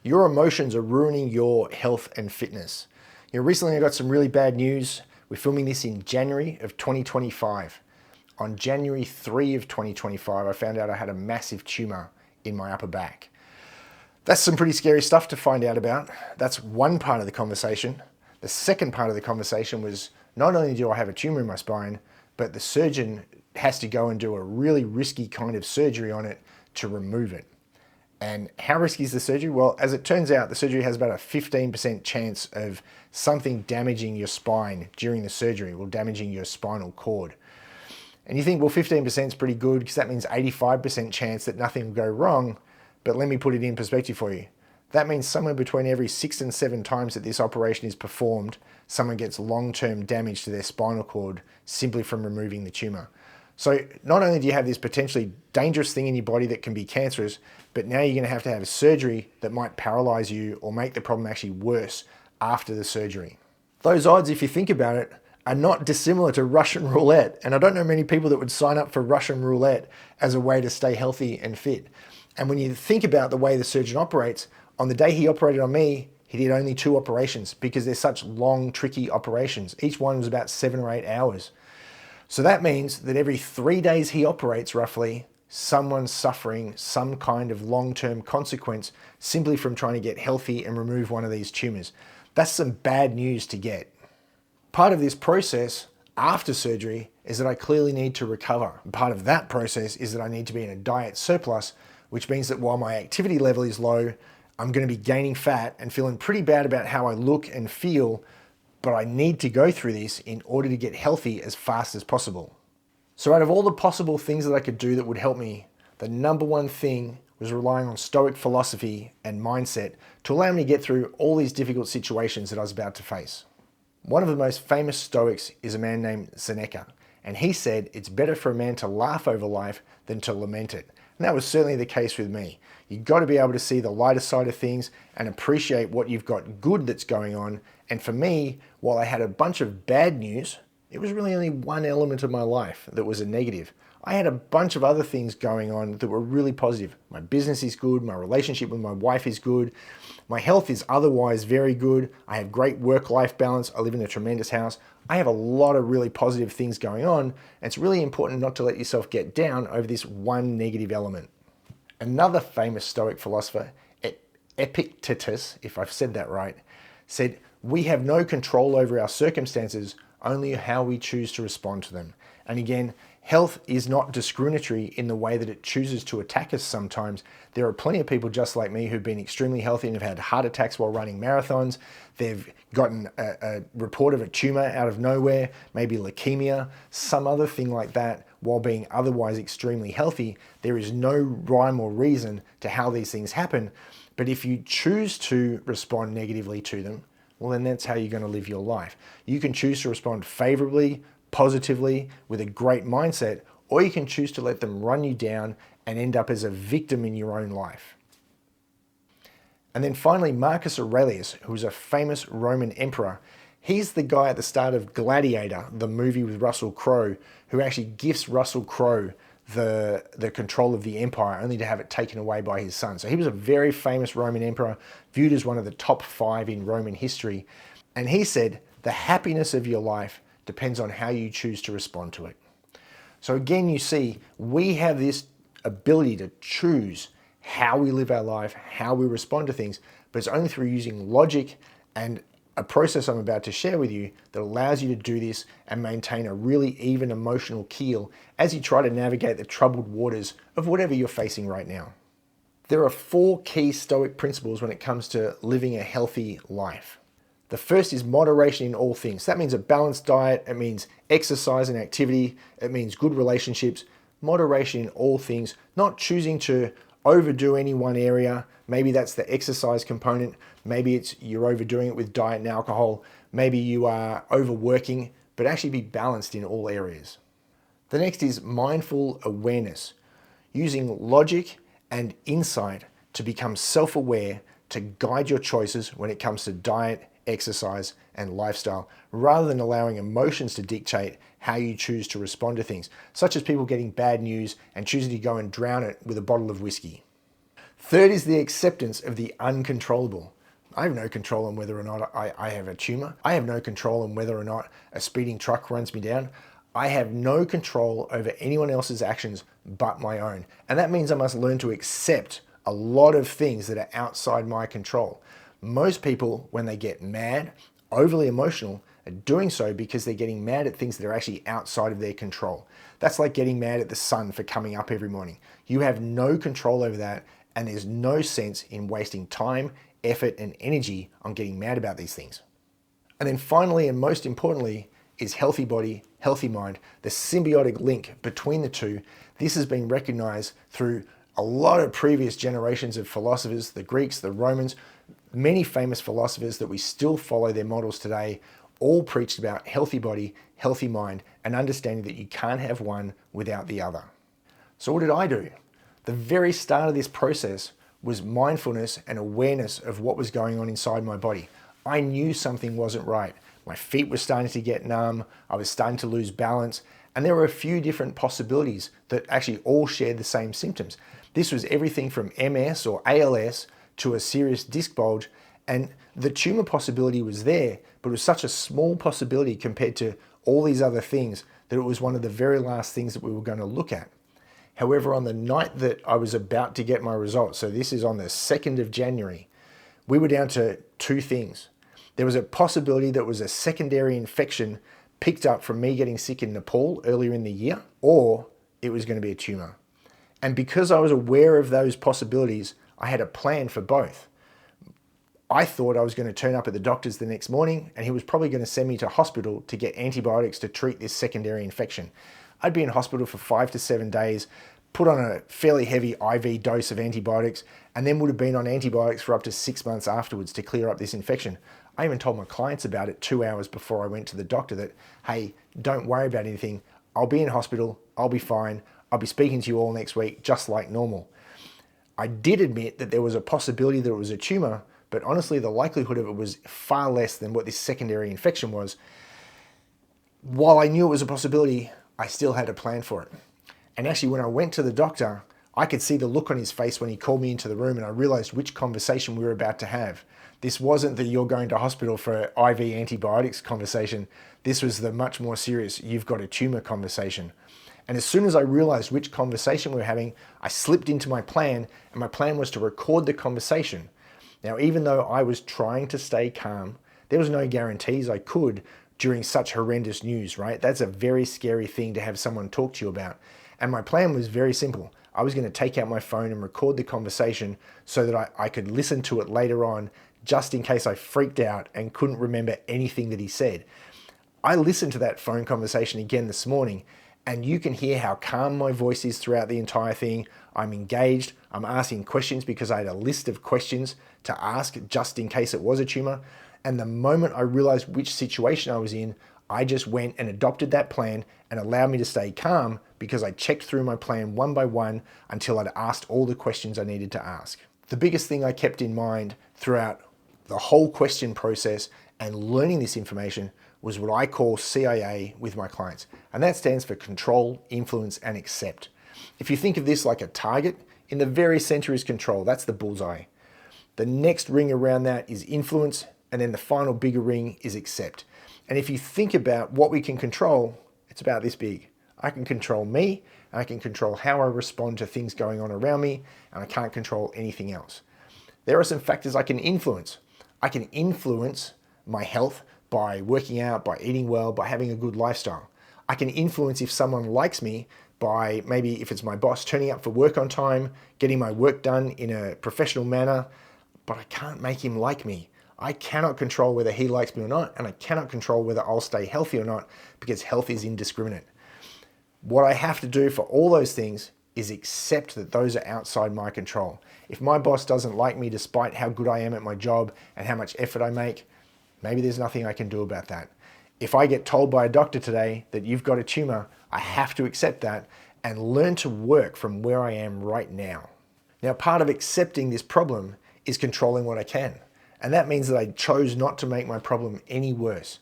Your emotions are ruining your health and fitness. Recently I got some really bad news. We're filming this in January of 2025. On January 3 of 2025, I found out I had a massive tumor in my upper back. That's some pretty scary stuff to find out about. That's one part of the conversation. The second part of the conversation was not only do I have a tumor in my spine, but the surgeon has to go and do a really risky kind of surgery on it to remove it. And how risky is the surgery? Well, as it turns out, the surgery has about a 15% chance of something damaging your spine during the surgery, or damaging your spinal cord. And you think, well, 15% is pretty good because that means 85% chance that nothing will go wrong. But let me put it in perspective for you. That means somewhere between every 6 and 7 times that this operation is performed, someone gets long-term damage to their spinal cord simply from removing the tumor. So not only do you have this potentially dangerous thing in your body that can be cancerous, but now you're going to have surgery that might paralyze you or make the problem actually worse after the surgery. Those odds, if you think about it, are not dissimilar to Russian roulette. And I don't know many people that would sign up for Russian roulette as a way to stay healthy and fit. And when you think about the way the surgeon operates, on the day he operated on me, he did only 2 operations because they're such long, tricky operations. Each one was about 7 or 8 hours. So that means that every 3 days he operates roughly, someone's suffering some kind of long-term consequence simply from trying to get healthy and remove one of these tumors. That's some bad news to get. Part of this process after surgery is that I clearly need to recover. And part of that process is that I need to be in a diet surplus, which means that while my activity level is low, I'm going to be gaining fat and feeling pretty bad about how I look and feel, but I need to go through this in order to get healthy as fast as possible. So out of all the possible things that I could do that would help me, the number one thing was relying on Stoic philosophy and mindset to allow me to get through all these difficult situations that I was about to face. One of the most famous Stoics is a man named Seneca, and he said it's better for a man to laugh over life than to lament it. And that was certainly the case with me. You've got to be able to see the lighter side of things and appreciate what you've got good that's going on. And for me, while I had a bunch of bad news, it was really only one element of my life that was a negative. I had a bunch of other things going on that were really positive. My business is good, my relationship with my wife is good, my health is otherwise very good, I have great work-life balance, I live in a tremendous house. I have a lot of really positive things going on, and it's really important not to let yourself get down over this one negative element. Another famous Stoic philosopher, Epictetus, if I've said that right, said, "We have no control over our circumstances, only how we choose to respond to them." And again, health is not discriminatory in the way that it chooses to attack us sometimes. There are plenty of people just like me who've been extremely healthy and have had heart attacks while running marathons. They've gotten a report of a tumor out of nowhere, maybe leukemia, some other thing like that, while being otherwise extremely healthy. There is no rhyme or reason to how these things happen. But if you choose to respond negatively to them, well, then that's how you're going to live your life. You can choose to respond favorably, positively, with a great mindset, or you can choose to let them run you down and end up as a victim in your own life. And then finally, Marcus Aurelius, who was a famous Roman emperor. He's the guy at the start of Gladiator, the movie with Russell Crowe, who actually gifts Russell Crowe the control of the empire, only to have it taken away by his son. So he was a very famous Roman emperor, viewed as one of the top 5 in Roman history. And he said, the happiness of your life depends on how you choose to respond to it. So again, you see, we have this ability to choose how we live our life, how we respond to things, but it's only through using logic and a process I'm about to share with you that allows you to do this and maintain a really even emotional keel as you try to navigate the troubled waters of whatever you're facing right now. There are 4 key Stoic principles when it comes to living a healthy life. The first is moderation in all things. That means a balanced diet, it means exercise and activity, it means good relationships, moderation in all things, not choosing to overdo any one area. Maybe that's the exercise component. Maybe it's you're overdoing it with diet and alcohol. Maybe you are overworking, but actually be balanced in all areas. The next is mindful awareness, using logic and insight to become self-aware to guide your choices when it comes to diet, exercise, and lifestyle, rather than allowing emotions to dictate how you choose to respond to things, such as people getting bad news and choosing to go and drown it with a bottle of whiskey. Third is the acceptance of the uncontrollable. I have no control on whether or not I have a tumor. I have no control on whether or not a speeding truck runs me down. I have no control over anyone else's actions but my own. And that means I must learn to accept a lot of things that are outside my control. Most people, when they get mad, overly emotional, are doing so because they're getting mad at things that are actually outside of their control. That's like getting mad at the sun for coming up every morning. You have no control over that, and there's no sense in wasting time, effort, and energy on getting mad about these things. And then finally, and most importantly, is healthy body, healthy mind, the symbiotic link between the two. This has been recognized through a lot of previous generations of philosophers, the Greeks, the Romans, many famous philosophers that we still follow their models today, all preached about healthy body, healthy mind, and understanding that you can't have one without the other. So what did I do? The very start of this process was mindfulness and awareness of what was going on inside my body. I knew something wasn't right. My feet were starting to get numb, I was starting to lose balance, and there were a few different possibilities that actually all shared the same symptoms. This was everything from MS or ALS to a serious disc bulge, and the tumor possibility was there, but it was such a small possibility compared to all these other things that it was one of the very last things that we were going to look at. However, on the night that I was about to get my results, so this is on the 2nd of January, we were down to two things. There was a possibility that was a secondary infection picked up from me getting sick in Nepal earlier in the year, or it was going to be a tumor. And because I was aware of those possibilities, I had a plan for both. I thought I was going to turn up at the doctor's the next morning and he was probably going to send me to hospital to get antibiotics to treat this secondary infection. I'd be in hospital for 5 to 7 days, put on a fairly heavy IV dose of antibiotics, and then would have been on antibiotics for up to 6 months afterwards to clear up this infection. I even told my clients about it 2 hours before I went to the doctor that, hey, don't worry about anything. I'll be in hospital, I'll be fine, I'll be speaking to you all next week just like normal. I did admit that there was a possibility that it was a tumor, but honestly the likelihood of it was far less than what this secondary infection was. While I knew it was a possibility, I still had a plan for it. And actually when I went to the doctor, I could see the look on his face when he called me into the room and I realized which conversation we were about to have. This wasn't the you're going to hospital for IV antibiotics conversation. This was the much more serious you've got a tumor conversation. And as soon as I realized which conversation we were having, I slipped into my plan, and my plan was to record the conversation. Now, even though I was trying to stay calm, there was no guarantees I could during such horrendous news, right? That's a very scary thing to have someone talk to you about. And my plan was very simple. I was going to take out my phone and record the conversation so that I could listen to it later on, just in case I freaked out and couldn't remember anything that he said. I listened to that phone conversation again this morning, and you can hear how calm my voice is throughout the entire thing. I'm engaged, I'm asking questions because I had a list of questions to ask just in case it was a tumor. And the moment I realized which situation I was in, I just went and adopted that plan and allowed me to stay calm because I checked through my plan one by one until I'd asked all the questions I needed to ask. The biggest thing I kept in mind throughout the whole question process and learning this information was what I call CIA with my clients. And that stands for control, influence, and accept. If you think of this like a target, in the very center is control. That's the bullseye. The next ring around that is influence, and then the final bigger ring is accept. And if you think about what we can control, it's about this big. I can control me, and I can control how I respond to things going on around me, and I can't control anything else. There are some factors I can influence. I can influence my health by working out, by eating well, by having a good lifestyle. I can influence if someone likes me by maybe, if it's my boss, turning up for work on time, getting my work done in a professional manner, but I can't make him like me. I cannot control whether he likes me or not, and I cannot control whether I'll stay healthy or not because health is indiscriminate. What I have to do for all those things is accept that those are outside my control. If my boss doesn't like me despite how good I am at my job and how much effort I make, maybe there's nothing I can do about that. If I get told by a doctor today that you've got a tumor, I have to accept that and learn to work from where I am right now. Now, part of accepting this problem is controlling what I can. And that means that I chose not to make my problem any worse.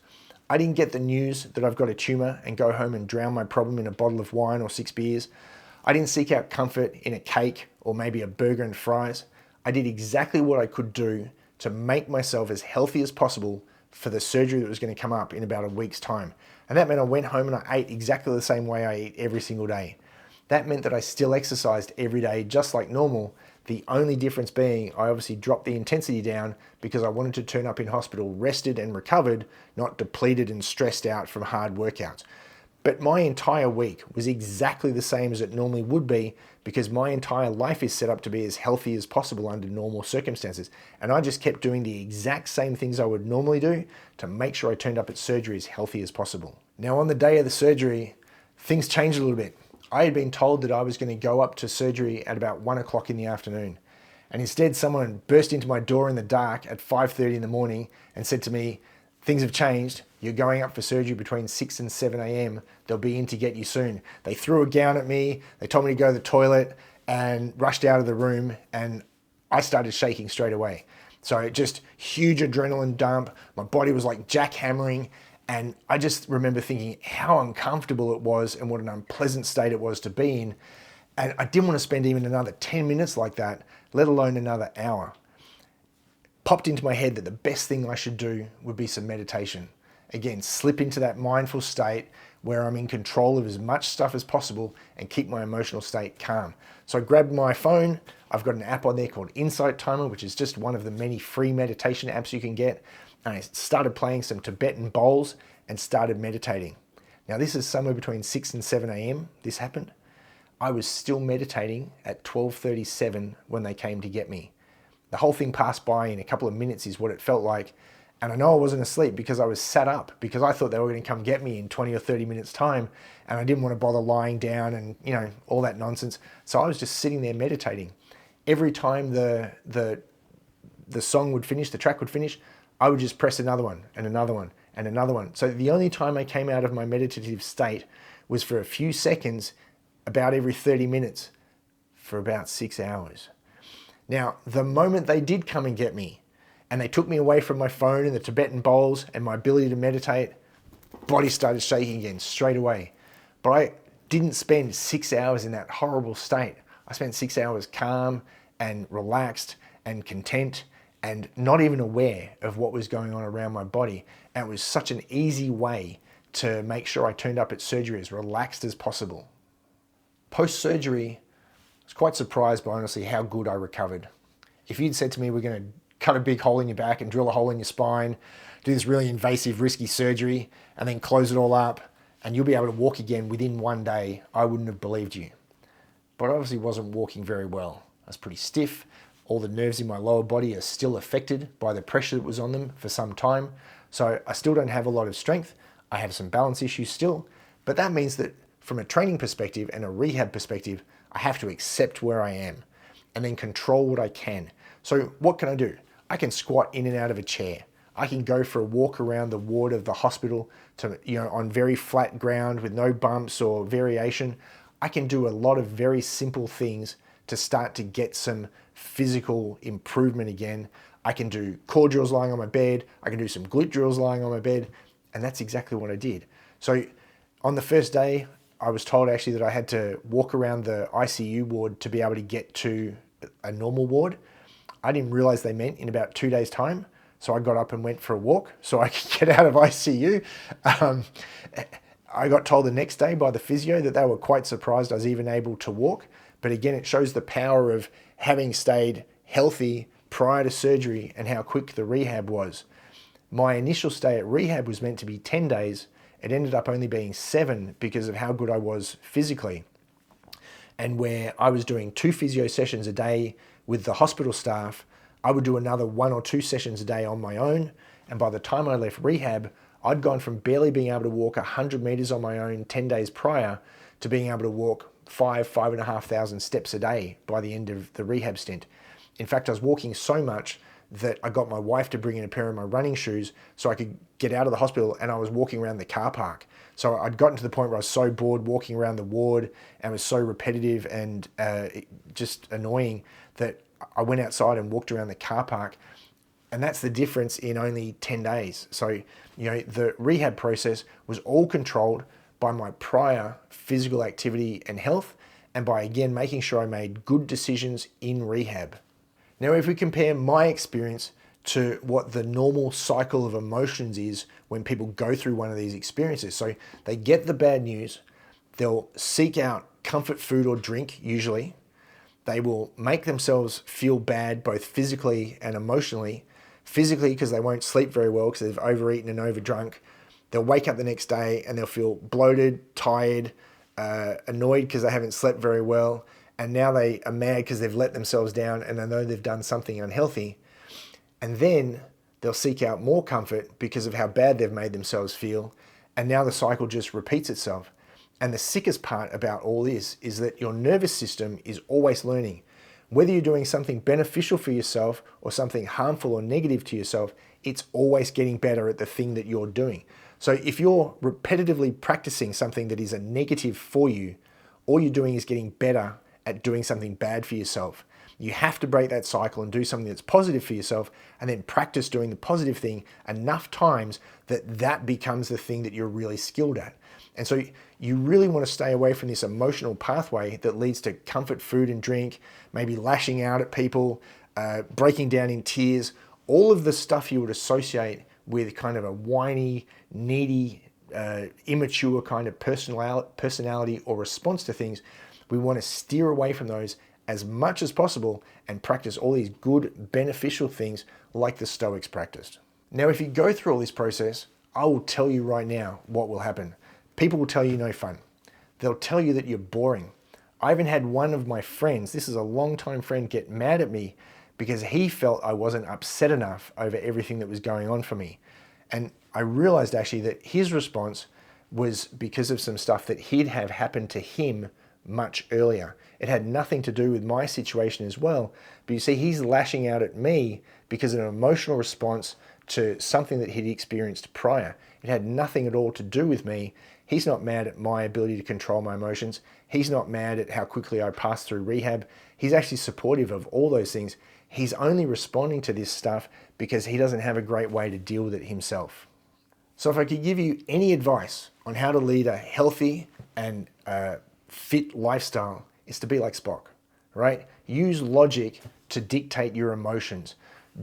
I didn't get the news that I've got a tumor and go home and drown my problem in a bottle of wine or 6 beers. I didn't seek out comfort in a cake or maybe a burger and fries. I did exactly what I could do to make myself as healthy as possible for the surgery that was going to come up in about a week's time. And that meant I went home and I ate exactly the same way I eat every single day. That meant that I still exercised every day just like normal. The only difference being I obviously dropped the intensity down because I wanted to turn up in hospital rested and recovered, not depleted and stressed out from hard workouts. But my entire week was exactly the same as it normally would be because my entire life is set up to be as healthy as possible under normal circumstances. And I just kept doing the exact same things I would normally do to make sure I turned up at surgery as healthy as possible. Now, on the day of the surgery, things changed a little bit. I had been told that I was going to go up to surgery at about 1 o'clock in the afternoon. And instead, someone burst into my door in the dark at 5:30 in the morning and said to me, "Things have changed. You're going up for surgery between 6 and 7 a.m. They'll be in to get you soon." They threw a gown at me. They told me to go to the toilet and rushed out of the room. And I started shaking straight away. So just huge adrenaline dump. My body was like jackhammering. And I just remember thinking how uncomfortable it was and what an unpleasant state it was to be in. And I didn't want to spend even another 10 minutes like that, let alone another hour. Popped into my head that the best thing I should do would be some meditation. Again, slip into that mindful state where I'm in control of as much stuff as possible and keep my emotional state calm. So I grabbed my phone. I've got an app on there called Insight Timer, which is just one of the many free meditation apps you can get. And I started playing some Tibetan bowls and started meditating. Now this is somewhere between 6 and 7 a.m. this happened. I was still meditating at 12:37 when they came to get me. The whole thing passed by in a couple of minutes is what it felt like. And I know I wasn't asleep because I was sat up because I thought they were going to come get me in 20 or 30 minutes time. And I didn't want to bother lying down and, all that nonsense. So I was just sitting there meditating. Every time the song would finish, the track would finish, I would just press another one and another one and another one. So the only time I came out of my meditative state was for a few seconds, about every 30 minutes, for about 6 hours. Now, the moment they did come and get me, and they took me away from my phone and the Tibetan bowls and my ability to meditate, body started shaking again straight away. But I didn't spend 6 hours in that horrible state. I spent 6 hours calm and relaxed and content and not even aware of what was going on around my body. And it was such an easy way to make sure I turned up at surgery as relaxed as possible. Post-surgery, I was quite surprised by honestly how good I recovered. If you'd said to me, we're going to cut a big hole in your back and drill a hole in your spine, do this really invasive, risky surgery, and then close it all up, and you'll be able to walk again within 1 day, I wouldn't have believed you. But I obviously wasn't walking very well. I was pretty stiff. All the nerves in my lower body are still affected by the pressure that was on them for some time. So I still don't have a lot of strength. I have some balance issues still, but that means that from a training perspective and a rehab perspective, I have to accept where I am and then control what I can. So what can I do? I can squat in and out of a chair. I can go for a walk around the ward of the hospital on very flat ground with no bumps or variation. I can do a lot of very simple things to start to get some physical improvement again. I can do core drills lying on my bed. I can do some glute drills lying on my bed. And that's exactly what I did. So on the first day, I was told actually that I had to walk around the ICU ward to be able to get to a normal ward. I didn't realize they meant in about 2 days' time. So I got up and went for a walk so I could get out of ICU. I got told the next day by the physio that they were quite surprised I was even able to walk. But again, it shows the power of having stayed healthy prior to surgery and how quick the rehab was. My initial stay at rehab was meant to be 10 days. It ended up only being 7 because of how good I was physically. And where I was doing 2 physio sessions a day with the hospital staff, I would do another 1 or 2 sessions a day on my own. And by the time I left rehab, I'd gone from barely being able to walk 100 meters on my own 10 days prior to being able to walk 5,500 steps a day by the end of the rehab stint. In fact, I was walking so much that I got my wife to bring in a pair of my running shoes so I could get out of the hospital, and I was walking around the car park. So I'd gotten to the point where I was so bored walking around the ward and was so repetitive and just annoying that I went outside and walked around the car park. And that's the difference in only 10 days. So, the rehab process was all controlled by my prior physical activity and health. and by again making sure I made good decisions in rehab. Now, if we compare my experience to what the normal cycle of emotions is when people go through one of these experiences. So they get the bad news, they'll seek out comfort food or drink usually. They will make themselves feel bad both physically and emotionally. Physically because they won't sleep very well because they've overeaten and overdrunk. They'll wake up the next day and they'll feel bloated, tired, annoyed because they haven't slept very well. And now they are mad because they've let themselves down and they know they've done something unhealthy. And then they'll seek out more comfort because of how bad they've made themselves feel. And now the cycle just repeats itself. And the sickest part about all this is that your nervous system is always learning. Whether you're doing something beneficial for yourself or something harmful or negative to yourself, it's always getting better at the thing that you're doing. So if you're repetitively practicing something that is a negative for you, all you're doing is getting better at doing something bad for yourself. You have to break that cycle and do something that's positive for yourself and then practice doing the positive thing enough times that that becomes the thing that you're really skilled at. And so you really want to stay away from this emotional pathway that leads to comfort food and drink, maybe lashing out at people, breaking down in tears, all of the stuff you would associate with kind of a whiny, needy, immature kind of personality or response to things. We want to steer away from those as much as possible and practice all these good, beneficial things like the Stoics practiced. Now, if you go through all this process, I will tell you right now what will happen. People will tell you no fun. They'll tell you that you're boring. I even had one of my friends, this is a longtime friend, get mad at me because he felt I wasn't upset enough over everything that was going on for me. And I realized actually that his response was because of some stuff that he'd have happened to him much earlier. It had nothing to do with my situation as well. But you see, he's lashing out at me because of an emotional response to something that he'd experienced prior. It had nothing at all to do with me. He's not mad at my ability to control my emotions. He's not mad at how quickly I passed through rehab. He's actually supportive of all those things. He's only responding to this stuff because he doesn't have a great way to deal with it himself. So if I could give you any advice on how to lead a healthy and fit lifestyle, it's to be like Spock, right? Use logic to dictate your emotions.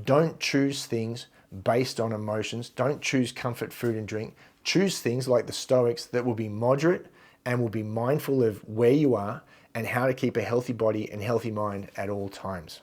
Don't choose things based on emotions. Don't choose comfort food and drink. Choose things like the Stoics that will be moderate and will be mindful of where you are and how to keep a healthy body and healthy mind at all times.